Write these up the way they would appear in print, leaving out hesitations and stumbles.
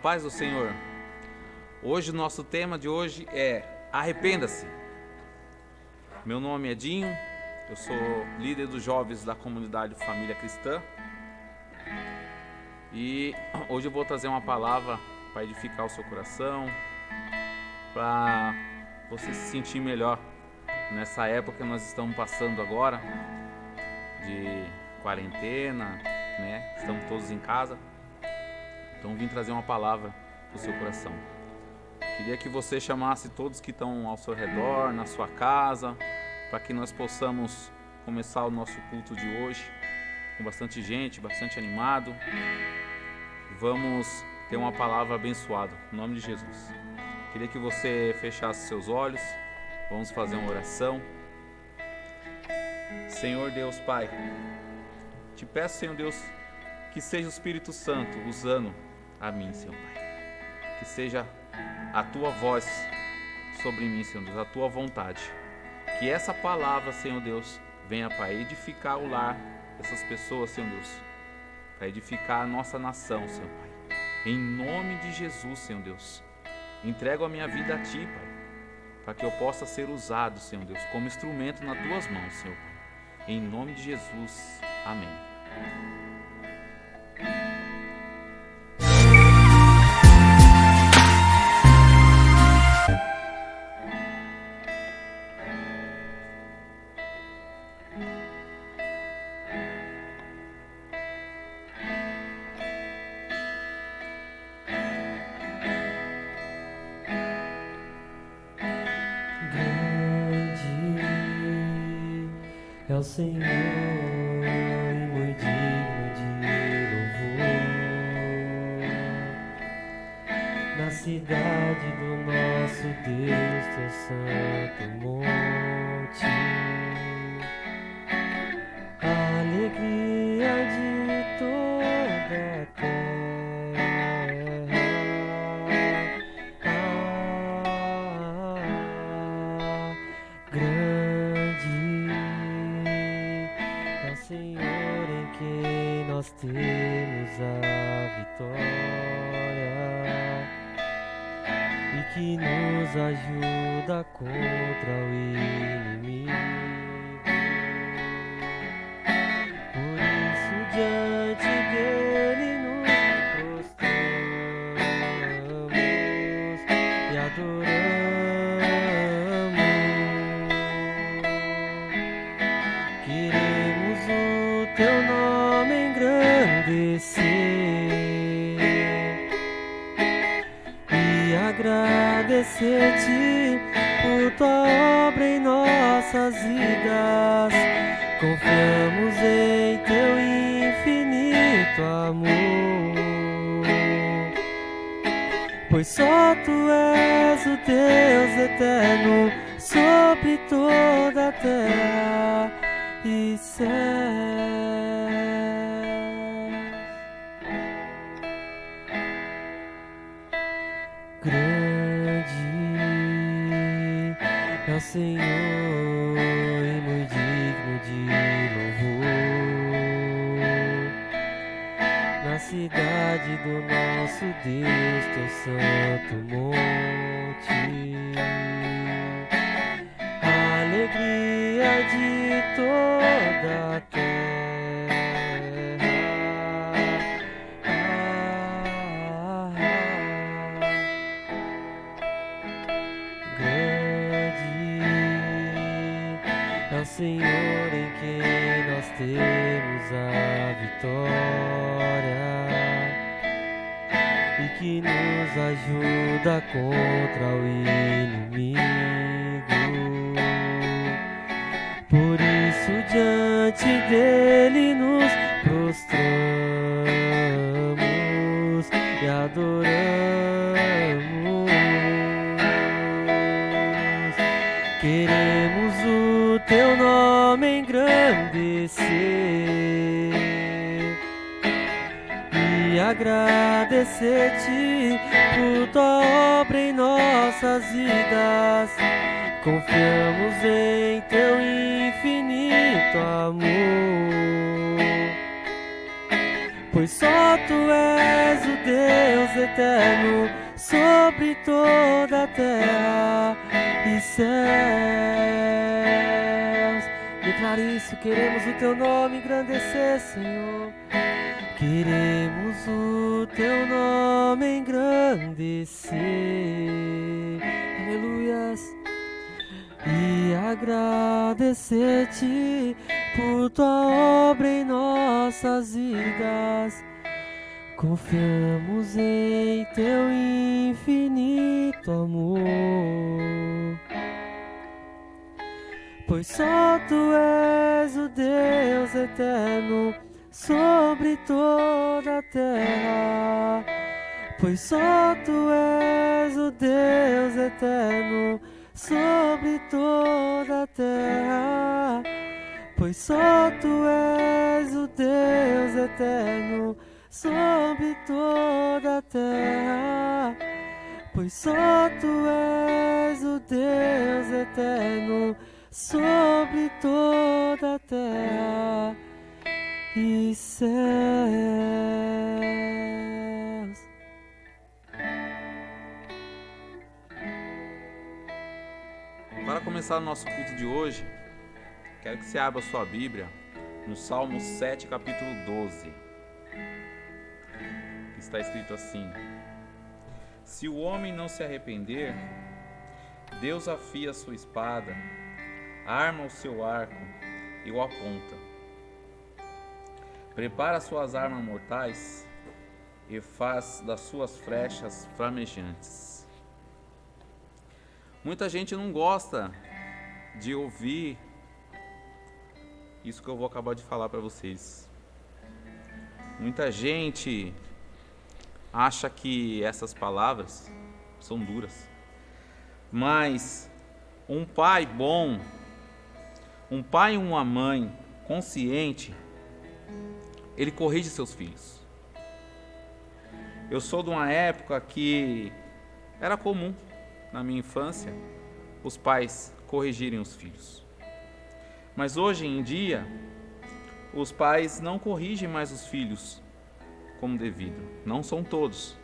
paz do Senhor. Hoje o nosso tema de hoje é Arrependa-se. Meu nome é Dinho, eu sou líder dos jovens da comunidade Família Cristã e hoje eu vou trazer uma palavra para edificar o seu coração, para você se sentir melhor nessa época que nós estamos passando agora de quarentena, né? Estamos todos em casa, então vim trazer uma palavra para o seu coração. Queria que você chamasse todos que estão ao seu redor, na sua casa, para que nós possamos começar o nosso culto de hoje com bastante gente, bastante animado. Vamos ter uma palavra abençoada, em nome de Jesus. Queria que você fechasse seus olhos, vamos fazer uma oração. Senhor Deus Pai, te peço, Senhor Deus, que seja o Espírito Santo usando a mim, Senhor Pai. Que seja a Tua voz sobre mim, Senhor Deus, a Tua vontade. Que essa palavra, Senhor Deus, venha para edificar o lar dessas pessoas, Senhor Deus. Para edificar a nossa nação, Senhor Pai. Em nome de Jesus, Senhor Deus. Entrego a minha vida a Ti, Pai. Para que eu possa ser usado, Senhor Deus, como instrumento nas Tuas mãos, Senhor Pai. Em nome de Jesus. Amém. É o Senhor e muito digno de louvor. Na cidade do nosso Deus, teu santo monte, a alegria de toda a terra. Senhor, em quem nós temos a vitória e que nos ajuda contra o inimigo. Por isso, diante dele nos prostramos e adoramos. Teu nome engrandecer e agradecer-te por tua obra em nossas vidas. Confiamos em teu infinito amor, pois só tu és o Deus eterno sobre toda a terra e céus. Grande é o Senhor e muito digno de louvor. Na cidade do nosso Deus, teu santo monte, a alegria de toda a terra. Grande é o Senhor em quem nós temos a vitória e que nos ajuda contra o inimigo. Por isso, diante dele nos prostramos e adoramos. Queremos o teu nome engrandecer e agradecer-te por tua obra em nossas vidas. Confiamos em teu infinito amor, pois só Tu és o Deus eterno sobre toda a terra e céus. Declare isso, queremos o Teu nome engrandecer, Senhor. Queremos o Teu nome engrandecer, aleluias, e agradecer-Te por Tua obra em nossas vidas. Confiamos em Teu infinito amor, pois só Tu és o Deus eterno sobre toda a terra, pois só Tu és o Deus eterno sobre toda a terra, pois só Tu és o Deus eterno sobre toda a terra, pois só Tu és o Deus eterno sobre toda a terra e céus. Para começar o nosso culto de hoje, quero que você abra sua Bíblia no Salmo 7, capítulo 12. Que está escrito assim: Se o homem não se arrepender, Deus afia a sua espada, arma o seu arco e o aponta. Prepara suas armas mortais e faz das suas flechas flamejantes. Muita gente não gosta de ouvir isso que eu vou acabar de falar para vocês. Muita gente acha que essas palavras são duras, mas um pai bom, um pai e uma mãe consciente, ele corrige seus filhos. Eu sou de uma época que era comum, na minha infância, os pais corrigirem os filhos. Mas hoje em dia, os pais não corrigem mais os filhos como devido. Não são todos.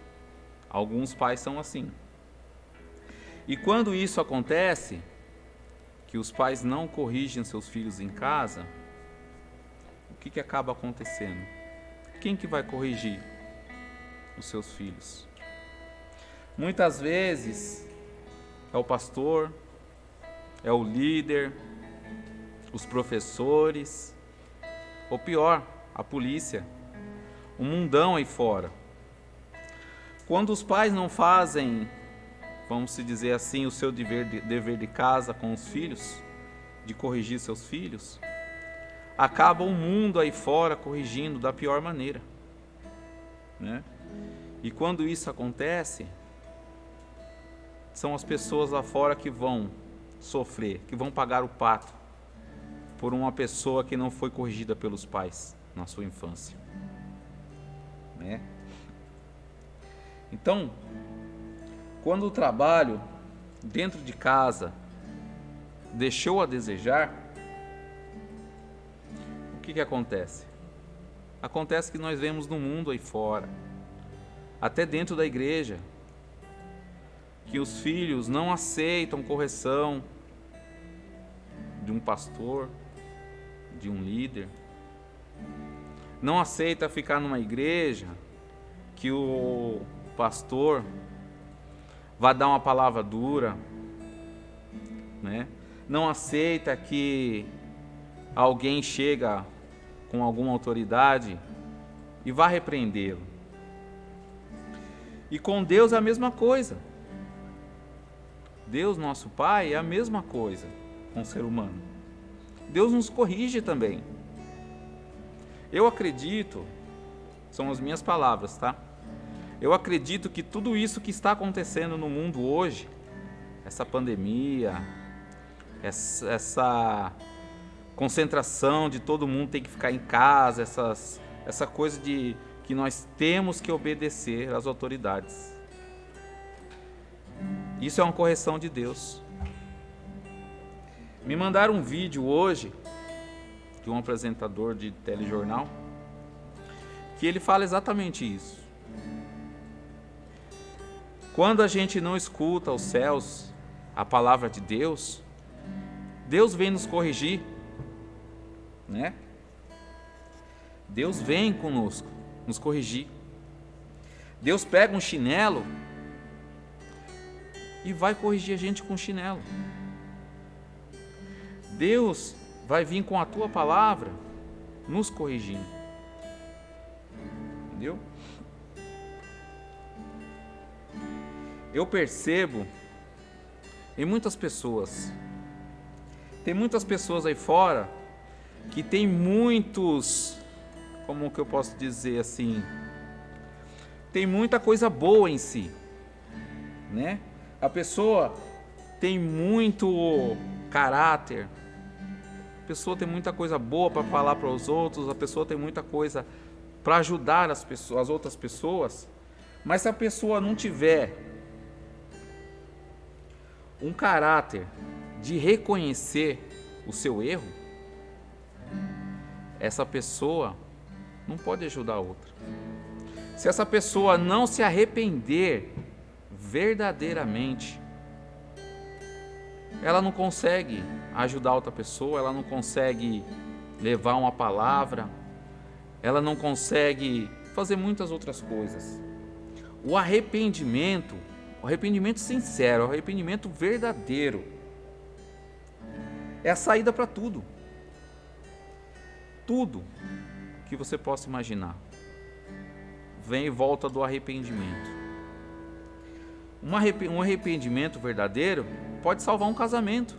Alguns pais são assim. E quando isso acontece, que os pais não corrigem seus filhos em casa, o que acaba acontecendo? Quem que vai corrigir os seus filhos? Muitas vezes é o pastor, é o líder, os professores, ou pior, a polícia, o mundão aí fora. Quando os pais não fazem, vamos se dizer assim, o seu dever de casa com os filhos, de corrigir seus filhos, acaba o mundo aí fora corrigindo da pior maneira, né? E quando isso acontece, são as pessoas lá fora que vão sofrer, que vão pagar o pato por uma pessoa que não foi corrigida pelos pais na sua infância, né? Então, quando o trabalho dentro de casa deixou a desejar, o que acontece? Acontece que nós vemos no mundo aí fora, até dentro da igreja, que os filhos não aceitam correção de um pastor, de um líder, não aceita ficar numa igreja que o pastor vai dar uma palavra dura, né? Não aceita que alguém chega com alguma autoridade e vá repreendê-lo. E com Deus é a mesma coisa. Deus, nosso Pai, é a mesma coisa com o ser humano. Deus nos corrige também. Eu acredito, são as minhas palavras, tá? Eu acredito que tudo isso que está acontecendo no mundo hoje, essa pandemia, essa concentração de todo mundo tem que ficar em casa, essa coisa de que nós temos que obedecer às autoridades. Isso é uma correção de Deus. Me mandaram um vídeo hoje de um apresentador de telejornal que ele fala exatamente isso. Quando a gente não escuta os céus, a palavra de Deus, Deus vem nos corrigir, né? Deus vem conosco, nos corrigir. Deus pega um chinelo e vai corrigir a gente com o chinelo. Deus vai vir com a tua palavra nos corrigindo. Entendeu? Eu percebo em muitas pessoas, tem muitas pessoas aí fora que tem muitos, como que eu posso dizer assim, tem muita coisa boa em si, né? A pessoa tem muito caráter, a pessoa tem muita coisa boa para falar para os outros, a pessoa tem muita coisa para ajudar as pessoas, as outras pessoas, mas se a pessoa não tiver um caráter de reconhecer o seu erro, essa pessoa não pode ajudar a outra. Se essa pessoa não se arrepender verdadeiramente, ela não consegue ajudar outra pessoa, ela não consegue levar uma palavra, ela não consegue fazer muitas outras coisas. O arrependimento sincero, o arrependimento verdadeiro, é a saída para tudo. Tudo que você possa imaginar vem em volta do arrependimento. Um arrependimento verdadeiro pode salvar um casamento,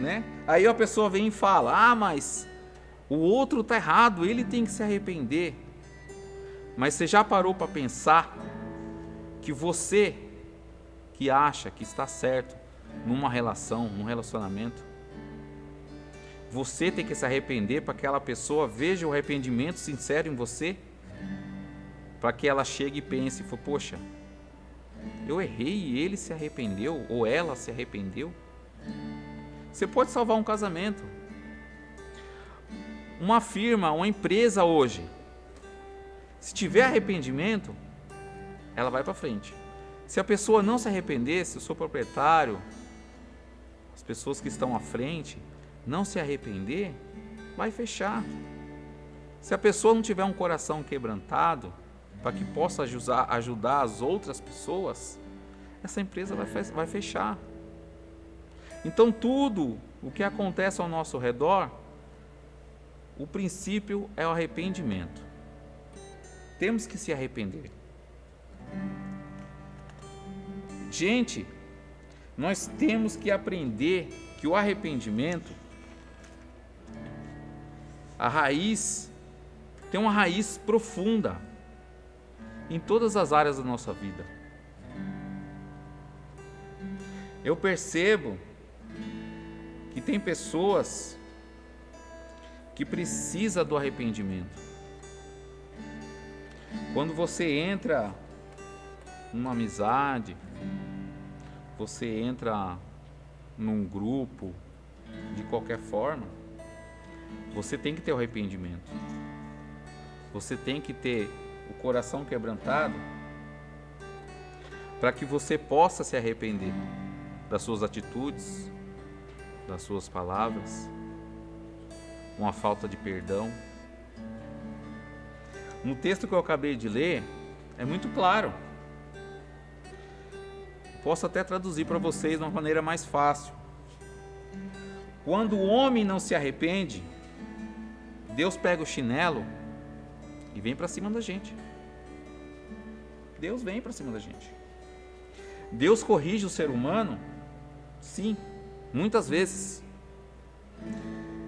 né? Aí a pessoa vem e fala: mas o outro está errado, ele tem que se arrepender. Mas você já parou para pensar que você que acha que está certo numa relação, num relacionamento, você tem que se arrepender para que aquela pessoa veja o arrependimento sincero em você, para que ela chegue e pense: poxa, eu errei e ele se arrependeu, ou ela se arrependeu. Você pode salvar um casamento. Uma firma, uma empresa hoje, se tiver arrependimento, ela vai para frente. Se a pessoa não se arrepender, se o seu proprietário, as pessoas que estão à frente, não se arrepender, vai fechar. Se a pessoa não tiver um coração quebrantado, para que possa ajudar as outras pessoas, essa empresa vai fechar. Então tudo o que acontece ao nosso redor, o princípio é o arrependimento. Temos que se arrepender. Gente, nós temos que aprender que o arrependimento, a raiz, tem uma raiz profunda em todas as áreas da nossa vida. Eu percebo que tem pessoas que precisam do arrependimento. Quando você entra numa amizade, você entra num grupo, de qualquer forma, você tem que ter o arrependimento. Você tem que ter o coração quebrantado para que você possa se arrepender das suas atitudes, das suas palavras, uma falta de perdão. No texto que eu acabei de ler, é muito claro. Posso até traduzir para vocês de uma maneira mais fácil. Quando o homem não se arrepende, Deus pega o chinelo e vem para cima da gente. Deus vem para cima da gente. Deus corrige o ser humano? Sim, muitas vezes.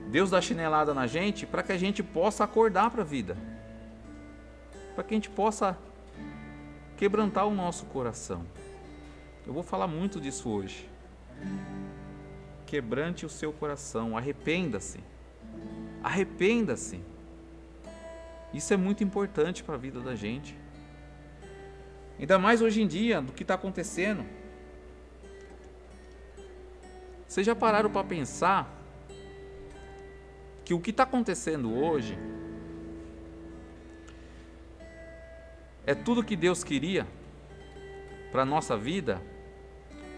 Deus dá chinelada na gente para que a gente possa acordar para a vida, para que a gente possa quebrantar o nosso coração. Eu vou falar muito disso hoje. Quebrante o seu coração, arrependa-se. Arrependa-se. Isso é muito importante para a vida da gente. Ainda mais hoje em dia, do que está acontecendo. Vocês já pararam para pensar que o que está acontecendo hoje é tudo que Deus queria para a nossa vida,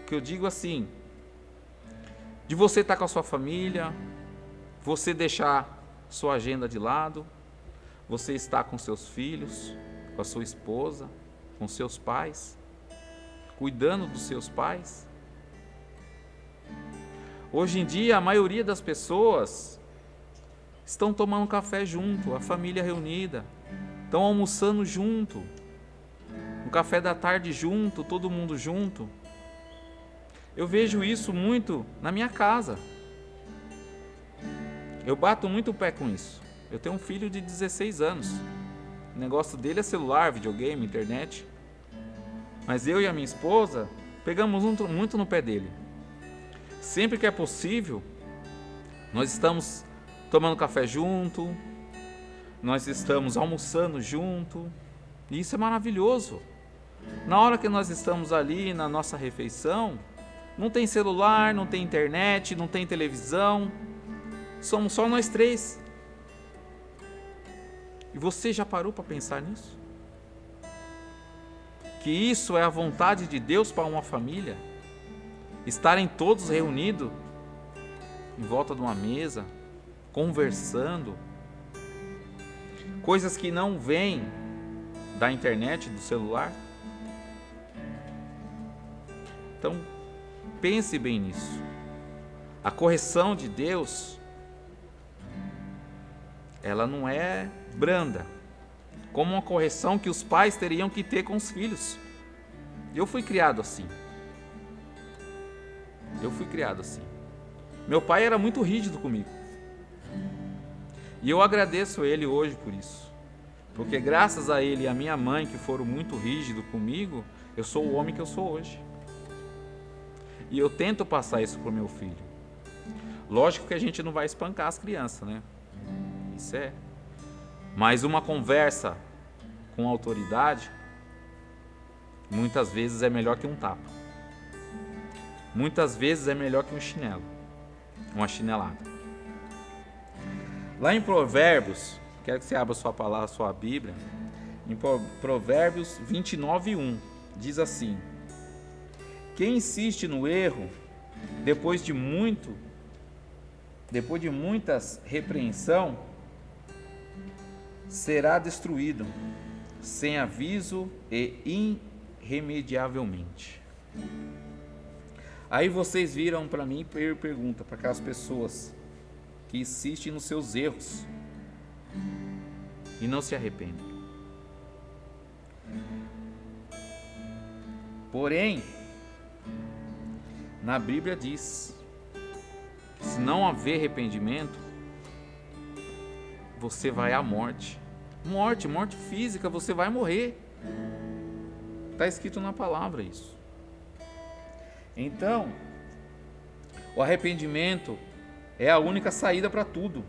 que eu digo assim, de você estar com a sua família, você deixar sua agenda de lado, você estar com seus filhos, com a sua esposa, com seus pais, cuidando dos seus pais. Hoje em dia, a maioria das pessoas estão tomando café junto, a família reunida, estão almoçando junto, um café da tarde junto, todo mundo junto. Eu vejo isso muito na minha casa. Eu bato muito o pé com isso. Eu tenho um filho de 16 anos. O negócio dele é celular, videogame, internet. Mas eu e a minha esposa pegamos muito no pé dele. Sempre que é possível, nós estamos tomando café junto, nós estamos almoçando junto. E isso é maravilhoso. Na hora que nós estamos ali na nossa refeição, não tem celular, não tem internet, não tem televisão. Somos só nós três. E você já parou para pensar nisso? Que isso é a vontade de Deus para uma família? Estarem todos reunidos em volta de uma mesa, conversando. Coisas que não vêm da internet, do celular. Então, pense bem nisso. A correção de Deus, ela não é branda, como uma correção que os pais teriam que ter com os filhos. Eu fui criado assim. Meu pai era muito rígido comigo. E eu agradeço ele hoje por isso. Porque graças a ele e a minha mãe, que foram muito rígidos comigo, eu sou o homem que eu sou hoje. E eu tento passar isso para o meu filho. Lógico que a gente não vai espancar as crianças, né? Isso é. Mas uma conversa com autoridade, muitas vezes é melhor que um tapa. Muitas vezes é melhor que um chinelo. Uma chinelada. Lá em Provérbios, quero que você abra sua palavra, sua Bíblia. Em Provérbios 29:1, diz assim: quem insiste no erro, depois de muitas repreensão, será destruído, sem aviso e irremediavelmente. Aí vocês viram para mim e perguntam para aquelas pessoas que insistem nos seus erros e não se arrependem. Porém, na Bíblia diz que se não haver arrependimento, você vai à morte. Morte física, você vai morrer. Está escrito na palavra isso. Então, o arrependimento é a única saída para tudo.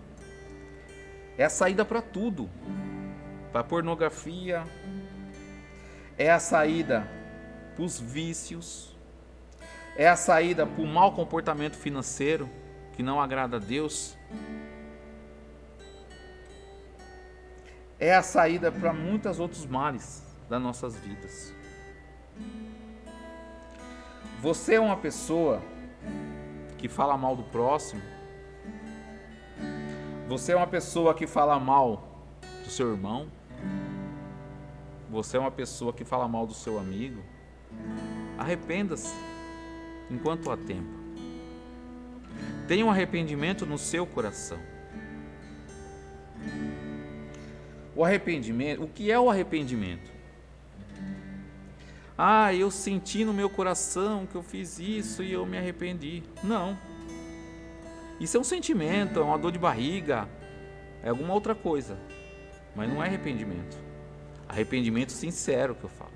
É a saída para tudo. Para a pornografia, é a saída para os vícios, é a saída para o mau comportamento financeiro, que não agrada a Deus. É a saída para muitos outros males das nossas vidas. Você é uma pessoa que fala mal do próximo? Você é uma pessoa que fala mal do seu irmão? Você é uma pessoa que fala mal do seu amigo? Arrependa-se enquanto há tempo. Tenha um arrependimento no seu coração. O arrependimento, o que é o arrependimento? Eu senti no meu coração que eu fiz isso e eu me arrependi. Não. Isso é um sentimento, é uma dor de barriga, é alguma outra coisa. Mas não é arrependimento. Arrependimento sincero que eu falo.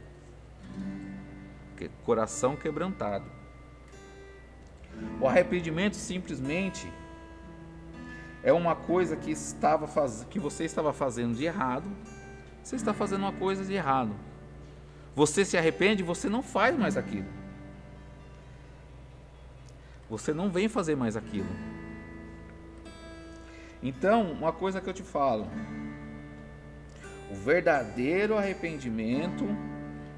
Coração quebrantado. O arrependimento simplesmente é uma coisa que você estava fazendo de errado. Você está fazendo uma coisa de errado. Você se arrepende, você não faz mais aquilo. Você não vem fazer mais aquilo. Então, uma coisa que eu te falo. O verdadeiro arrependimento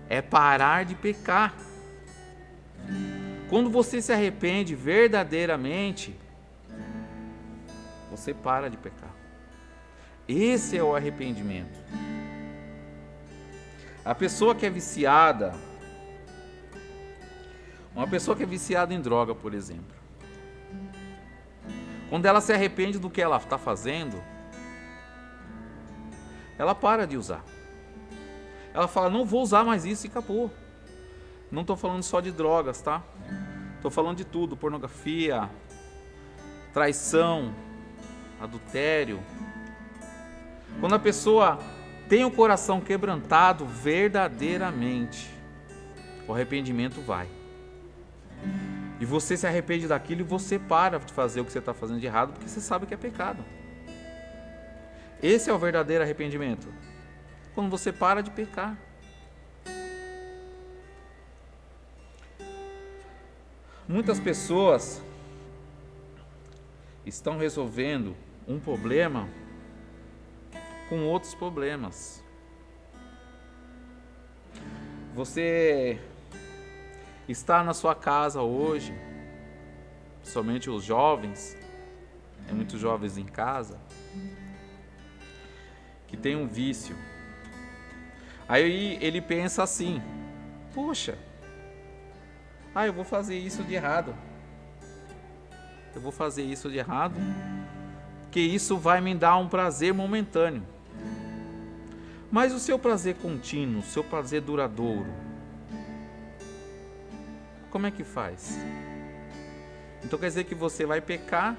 é parar de pecar. Quando você se arrepende verdadeiramente, você para de pecar. Esse é o arrependimento. A pessoa que é viciada, uma pessoa que é viciada em droga, por exemplo, quando ela se arrepende do que ela está fazendo, ela para de usar. Ela fala, não vou usar mais isso e acabou. Não estou falando só de drogas, tá? Estou falando de tudo, pornografia, traição, adultério. Quando a pessoa tem o coração quebrantado verdadeiramente, o arrependimento vai. E você se arrepende daquilo e você para de fazer o que você está fazendo de errado, porque você sabe que é pecado. Esse é o verdadeiro arrependimento. Quando você para de pecar. Muitas pessoas estão resolvendo um problema com outros problemas. Você está na sua casa hoje, somente os jovens, tem muitos jovens em casa, que tem um vício. Aí ele pensa assim, poxa, eu vou fazer isso de errado. Eu vou fazer isso de errado, que isso vai me dar um prazer momentâneo. Mas o seu prazer contínuo, o seu prazer duradouro, como é que faz? Então quer dizer que você vai pecar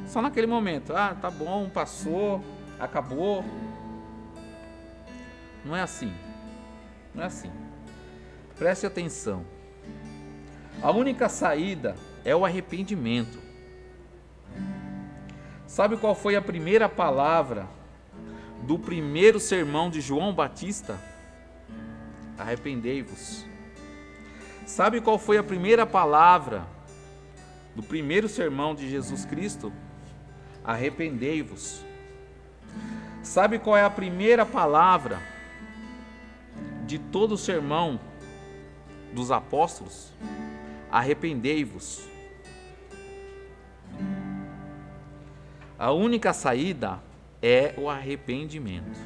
só naquele momento. Tá bom, passou, acabou. Não é assim. Não é assim. Preste atenção. A única saída é o arrependimento. Sabe qual foi a primeira palavra do primeiro sermão de João Batista? Arrependei-vos. Sabe qual foi a primeira palavra do primeiro sermão de Jesus Cristo? Arrependei-vos. Sabe qual é a primeira palavra de todo o sermão dos apóstolos? Arrependei-vos. A única saída é o arrependimento.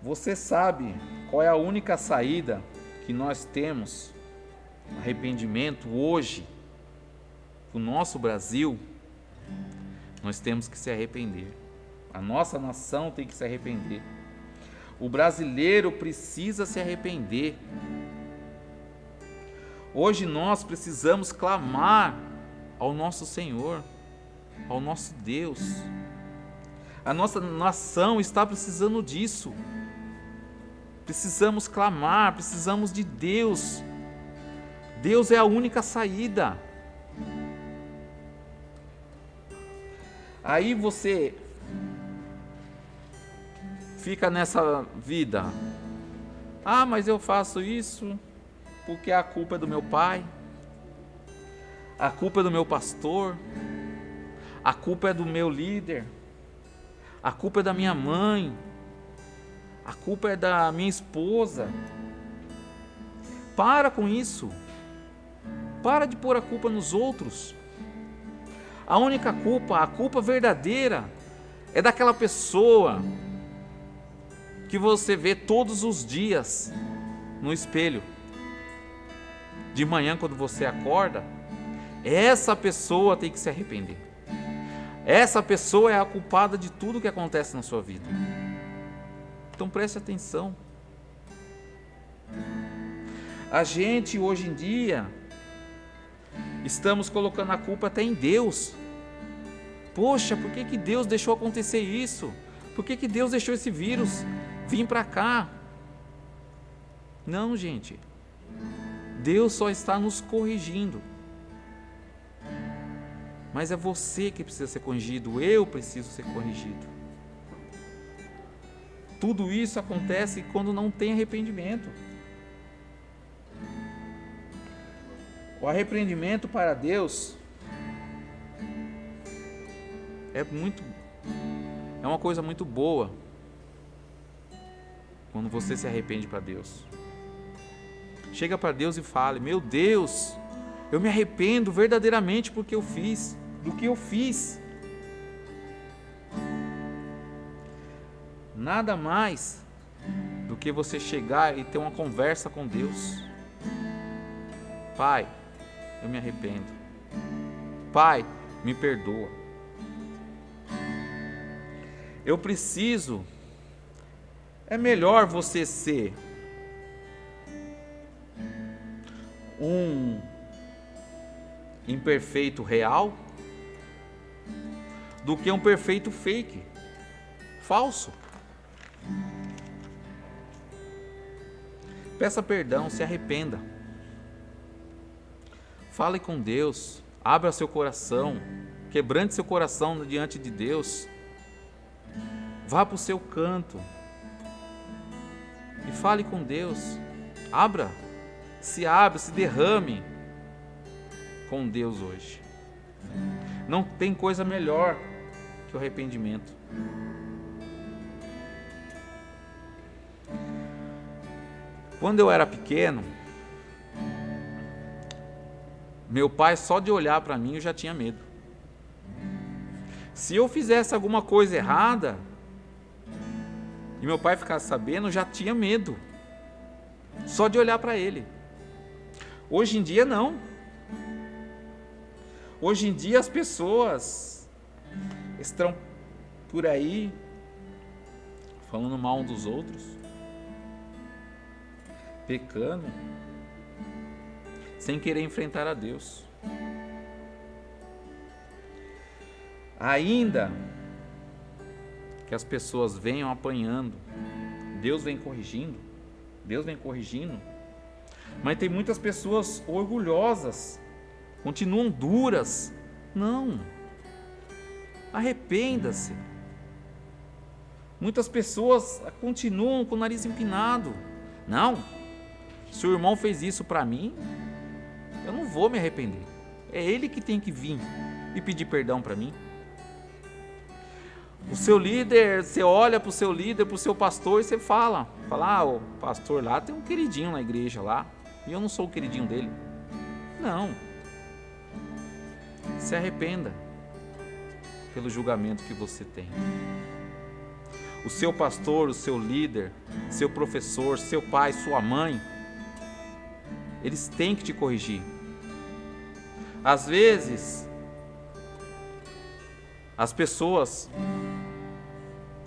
Você sabe qual é a única saída que nós temos, arrependimento hoje, no nosso Brasil? Nós temos que se arrepender. A nossa nação tem que se arrepender. O brasileiro precisa se arrepender. Hoje nós precisamos clamar ao nosso Senhor, ao nosso Deus. A nossa nação está precisando disso. Precisamos clamar, precisamos de Deus. Deus é a única saída. Aí você fica nessa vida. Mas eu faço isso porque a culpa é do meu pai, a culpa é do meu pastor, a culpa é do meu líder, a culpa é da minha mãe, a culpa é da minha esposa. Para com isso. Para de pôr a culpa nos outros. A única culpa, a culpa verdadeira, é daquela pessoa que você vê todos os dias no espelho. De manhã, quando você acorda, essa pessoa tem que se arrepender. Essa pessoa é a culpada de tudo que acontece na sua vida. Então preste atenção. A gente hoje em dia estamos colocando a culpa até em Deus. Poxa, por que Deus deixou acontecer isso? Por que Deus deixou esse vírus vir para cá? Não, gente. Deus só está nos corrigindo. Mas é você que precisa ser corrigido, eu preciso ser corrigido. Tudo isso acontece quando não tem arrependimento. O arrependimento para Deus É uma coisa muito boa quando você se arrepende para Deus. Chega para Deus e fale: meu Deus, eu me arrependo verdadeiramente do que eu fiz. Nada mais do que você chegar e ter uma conversa com Deus. Pai, eu me arrependo. Pai, me perdoa. Eu preciso. É melhor você ser um imperfeito real do que um perfeito fake, falso. Peça perdão, se arrependa. Fale com Deus, abra seu coração, quebrante seu coração diante de Deus. Vá para o seu canto e fale com Deus. Abra, se derrame com Deus hoje. Não tem coisa melhor que o arrependimento. Quando eu era pequeno, meu pai, só de olhar para mim, eu já tinha medo. Se eu fizesse alguma coisa errada e meu pai ficasse sabendo, eu já tinha medo, só de olhar para ele. Hoje em dia não. Hoje em dia as pessoas estão por aí falando mal uns dos outros, pecando, sem querer enfrentar a Deus. Ainda que as pessoas venham apanhando, Deus vem corrigindo, mas tem muitas pessoas orgulhosas, continuam duras. Não, arrependa-se. Muitas pessoas continuam com o nariz empinado. Não, se o irmão fez isso para mim, eu não vou me arrepender. É ele que tem que vir e pedir perdão para mim. O seu líder, você olha para o seu líder, para o seu pastor e você fala, o pastor lá tem um queridinho na igreja lá, e eu não sou o queridinho dele. Não. Se arrependa pelo julgamento que você tem. O seu pastor, o seu líder, seu professor, seu pai, sua mãe, eles têm que te corrigir. Às vezes, as pessoas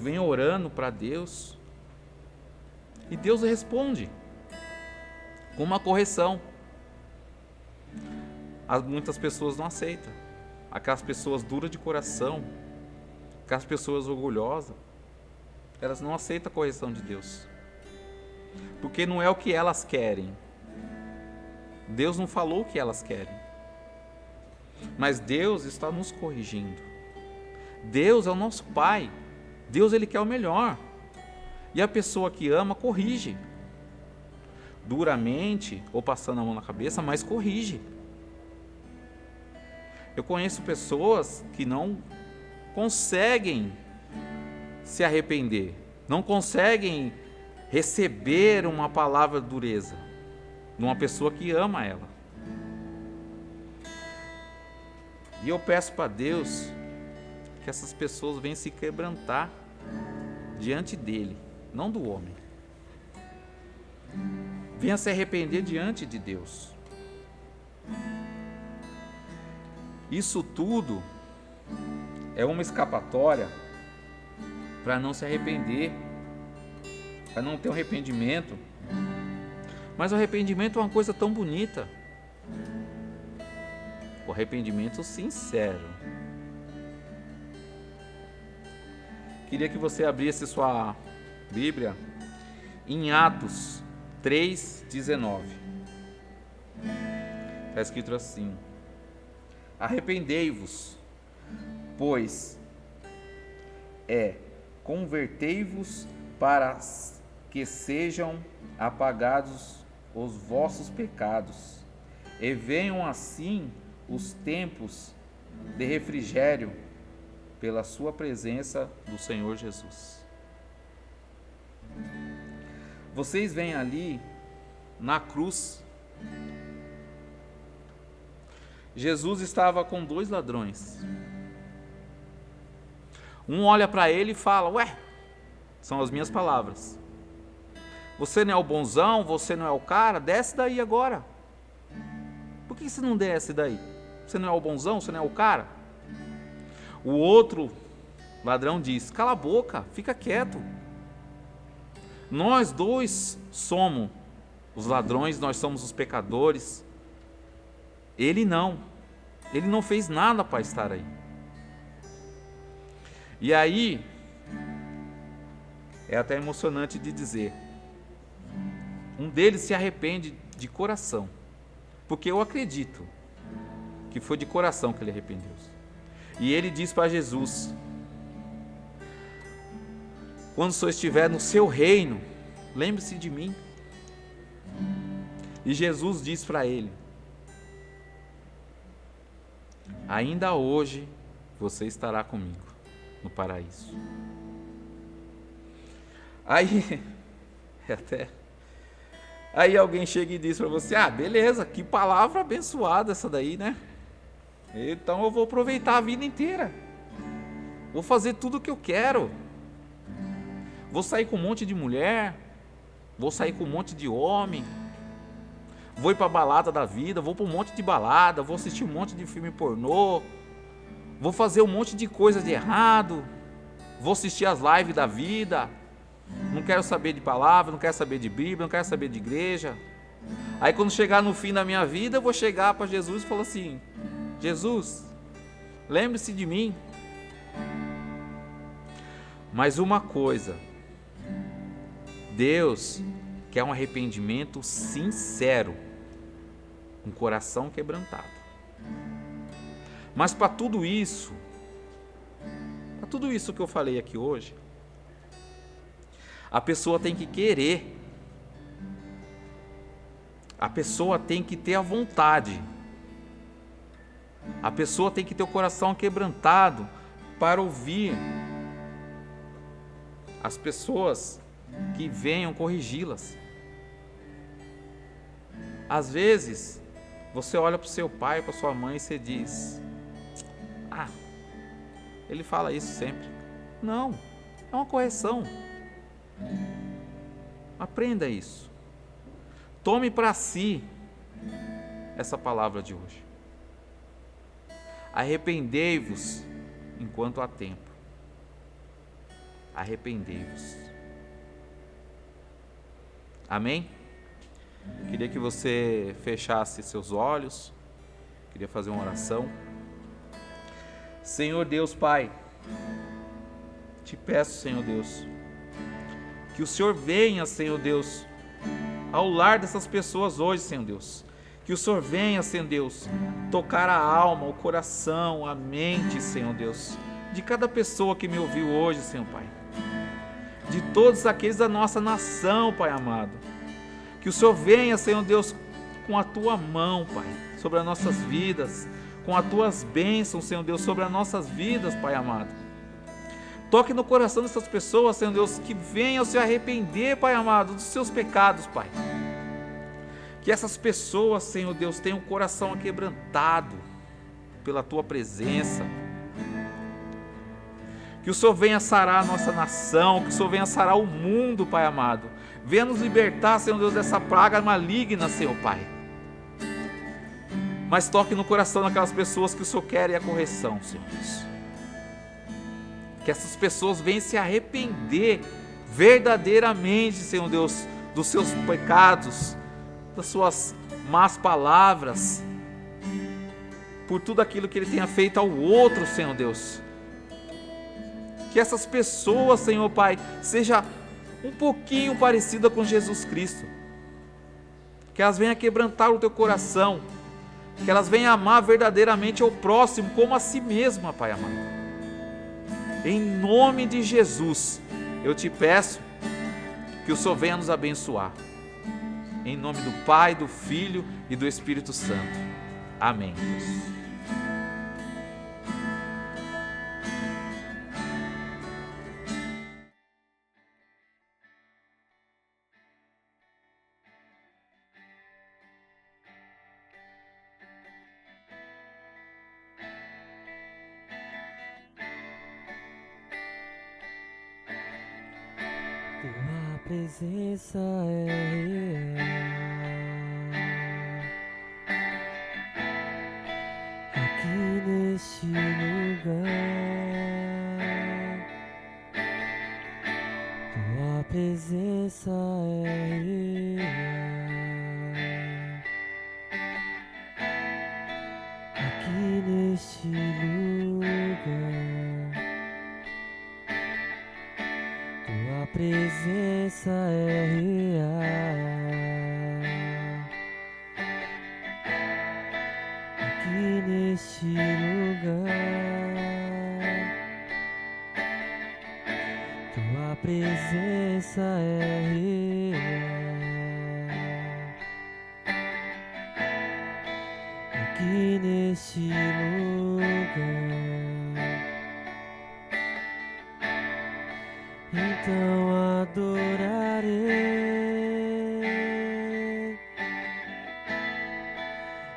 vêm orando para Deus e Deus responde com uma correção. Muitas pessoas não aceitam. Aquelas pessoas duras de coração, aquelas pessoas orgulhosas, elas não aceitam a correção de Deus, porque não é o que elas querem. Deus não falou o que elas querem, mas Deus está nos corrigindo. Deus é o nosso Pai. Deus, Ele quer o melhor. E a pessoa que ama, corrige. Duramente, ou passando a mão na cabeça, mas corrige. Eu conheço pessoas que não conseguem se arrepender, não conseguem receber uma palavra de dureza de uma pessoa que ama ela. E eu peço para Deus que essas pessoas venham se quebrantar diante dele, não do homem. Venha se arrepender diante de Deus. Isso tudo é uma escapatória para não se arrepender, para não ter um arrependimento. Mas o arrependimento é uma coisa tão bonita. O arrependimento sincero. Queria que você abrisse sua Bíblia em Atos 3:19. Está escrito assim: arrependei-vos, pois convertei-vos para que sejam apagados os vossos pecados, e venham assim os tempos de refrigério pela sua presença do Senhor Jesus. Vocês veem ali, na cruz, Jesus estava com 2 ladrões. Um olha para ele e fala: ué, são as minhas palavras. Você não é o bonzão, você não é o cara, desce daí agora. Por que você não desce daí? Você não é o bonzão, você não é o cara? O outro ladrão diz: cala a boca, fica quieto. Nós dois somos os ladrões, nós somos os pecadores. Ele não fez nada para estar aí. E aí, é até emocionante de dizer, um deles se arrepende de coração, porque eu acredito que foi de coração que ele arrependeu-se. E ele diz para Jesus: quando o Senhor estiver no seu reino, lembre-se de mim. E Jesus diz para ele: ainda hoje você estará comigo no paraíso. Aí alguém chega e diz para você: ah, beleza, que palavra abençoada essa daí, né? Então eu vou aproveitar a vida inteira, vou fazer tudo o que eu quero, vou sair com um monte de mulher, vou sair com um monte de homem, vou ir para a balada da vida, vou para um monte de balada, vou assistir um monte de filme pornô, vou fazer um monte de coisa de errado, vou assistir as lives da vida, não quero saber de palavra, não quero saber de Bíblia, não quero saber de igreja. Aí quando chegar no fim da minha vida, eu vou chegar para Jesus e falar assim: Jesus, lembre-se de mim. Mas uma coisa, Deus quer um arrependimento sincero, um coração quebrantado. Mas para tudo isso que eu falei aqui hoje, a pessoa tem que querer, a pessoa tem que ter a vontade, a pessoa tem que ter o coração quebrantado para ouvir as pessoas que venham corrigi-las. Às vezes, você olha para o seu pai, para sua mãe e você diz: ah, ele fala isso sempre. Não, é uma correção. Aprenda isso. Tome para si essa palavra de hoje. Arrependei-vos enquanto há tempo. Arrependei-vos. Amém? Queria que você fechasse seus olhos. Queria fazer uma oração. Senhor Deus Pai, te peço, Senhor Deus, que o Senhor venha, Senhor Deus, ao lar dessas pessoas hoje, Senhor Deus. Que o Senhor venha, Senhor Deus, tocar a alma, o coração, a mente, Senhor Deus, de cada pessoa que me ouviu hoje, Senhor Pai. De todos aqueles da nossa nação, Pai amado. Que o Senhor venha, Senhor Deus, com a Tua mão, Pai, sobre as nossas vidas, com as Tuas bênçãos, Senhor Deus, sobre as nossas vidas, Pai amado. Toque no coração dessas pessoas, Senhor Deus, que venham se arrepender, Pai amado, dos seus pecados, Pai. Que essas pessoas, Senhor Deus, tenham o coração aquebrantado pela Tua presença. Que o Senhor venha sarar a nossa nação, que o Senhor venha sarar o mundo, Pai amado. Venha nos libertar, Senhor Deus, dessa praga maligna, Senhor Pai. Mas toque no coração daquelas pessoas que o Senhor quer a correção, Senhor Deus. Que essas pessoas venham se arrepender verdadeiramente, Senhor Deus, dos seus pecados, das suas más palavras, por tudo aquilo que ele tenha feito ao outro, Senhor Deus. Que essas pessoas, Senhor Pai, seja um pouquinho parecida com Jesus Cristo. Que elas venham quebrantar o teu coração, que elas venham amar verdadeiramente ao próximo como a si mesma, Pai amado. Em nome de Jesus, eu te peço que o Senhor venha nos abençoar. Em nome do Pai, do Filho e do Espírito Santo. Amém. Tua presença é real aqui neste lugar. Tua presença é real aqui neste lugar. Tua presença é real aqui neste lugar. Tua presença é real aqui neste lugar. Então adorarei,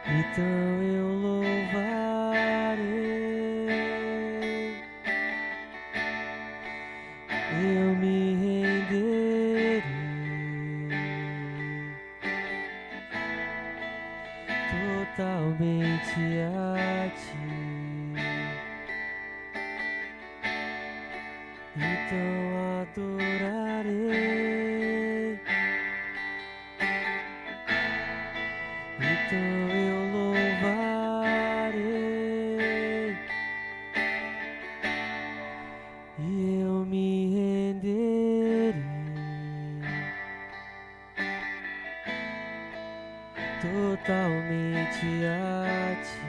então eu louvarei, eu me renderei totalmente a ti. Então adorarei, então eu louvarei, e eu me renderei totalmente a ti.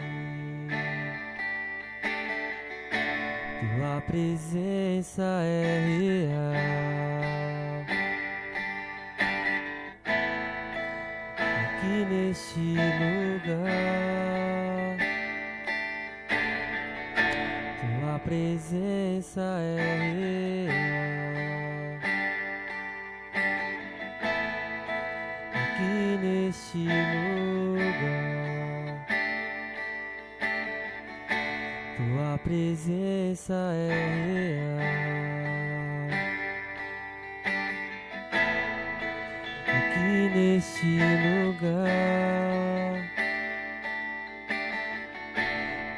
Tua presença é real aqui neste lugar. Tua presença é real aqui neste lugar. Tua presença é real aqui neste lugar.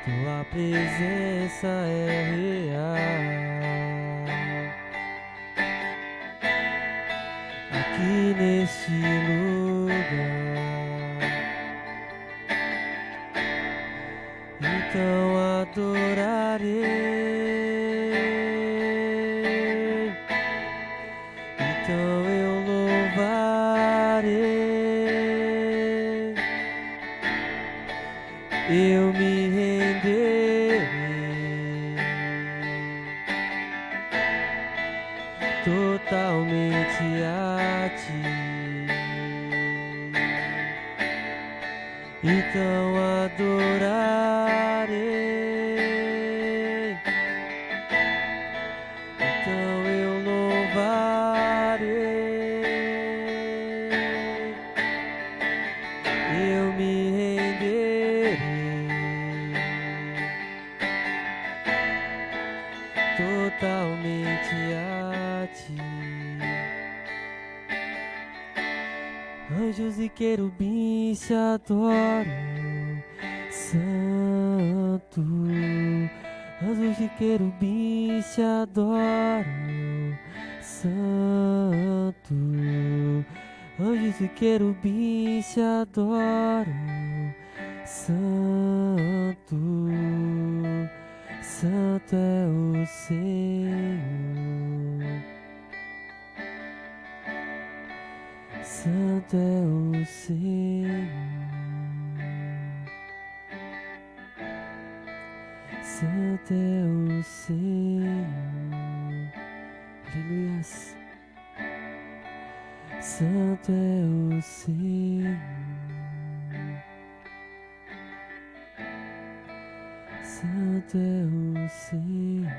Tua presença é real aqui neste lugar. Então adorarei, então eu louvarei, eu me renderei totalmente a ti. Então adorarei, então eu louvarei, eu me renderei totalmente a ti. Anjos e querubins te adoram, Santo. Anjos e querubins te adoram, Santo. Anjos e querubins te adoram, Santo. Santo é o Senhor. Santo é o Senhor, Santo é o Senhor, aleluias. Santo é o Senhor, Santo é o Senhor.